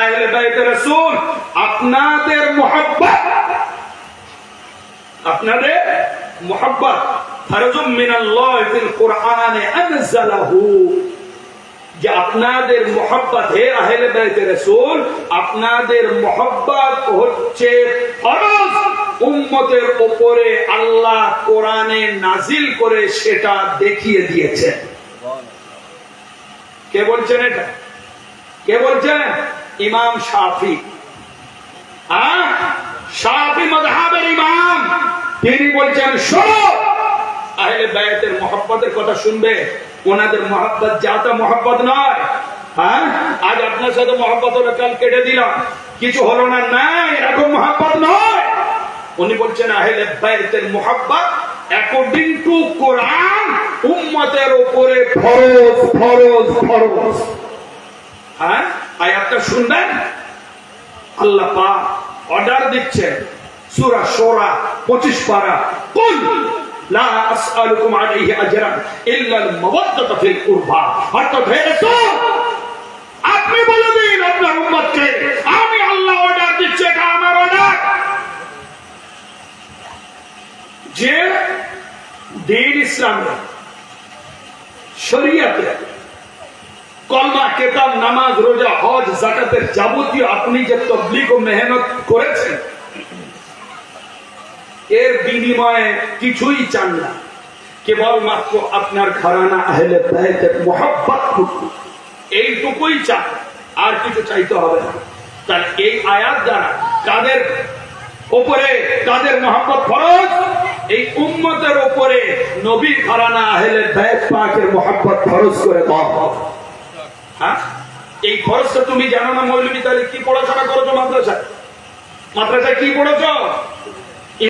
আহলে বাইত রাসূল আপনাদের মুহাব্বত, আপনাদের মুহাব্বত ফারজুম মিনাল্লাহ ফিল কুরআনে আনজালাহু, যে আপনাদের মুহাব্বত হে আহলে বাইত রাসূল, আপনাদের মুহাব্বত হচ্ছে ফরজ উম্মতের উপরে আল্লাহ কোরআনে নাজিল করে সেটা দেখিয়ে দিয়েছেন। কে বলছেন এটা? কে বলছেন? ইমাম শাফি। শাফি মাযহাবের ইমাম, তিনি বলছেন শোনো, আহলে বাইতের মুহাব্বতের কথা শুনবে, ওনাদের মুহাব্বত জাতা মুহাব্বত নয়। আজ আপনার সাথে মুহাব্বত হলো, কাল কেটে দিলাম, কিছু হলো না, না এরকম মুহাব্বত নয়। উনি বলছেন আহলে বাইতের মুহাব্বত অ্যাকর্ডিং টু কোরআন উম্মতের উপরে ফরজ ফরজ ফরজ। আয়াতটা শুনবেন, আল্লাহ পাক অর্ডার দিচ্ছেন সূরা শূরা 25 পারা, কুল লা আসআলুকুম আলাইহি আজরান ইল্লা আল মাওয়াদ্দাতা ফিল কুরবা। অর্থাৎ হে রাসূল, আপনি বলে দিন আপনার উম্মতকে, আমি আল্লাহ অর্ডার দিচ্ছি, এটা আমার অর্ডার, যে দ্বীন ইসলামে শরীয়তে কলমা কিতাব নামাজ রোজা হজ যাকাতের যাবতীয় আপনি যে তাবলীগ ও মেহনত করেছেন, এর বিনিময়ে কিছুই চান না, কেবলমাত্র আপনার ঘরানা আহলে বাইতের মুহাব্বত এইটুকুই চান, আর কিছু চাইতে হবে না। তাহলে এই আয়াত দ্বারা কাদের উপরে কাদের মুহাব্বত ফরজ? এই উম্মতের উপরে নবীর ঘরানা আহলে বাইত পাকের মুহাব্বত ফরজ করে দেওয়া হবে। এই ফরজটা তুমি জানো না মৌলভী? তাহলে কি পড়াশোনা করেছো মাদ্রাসায়? মাদ্রাসায় কি পড়েছো?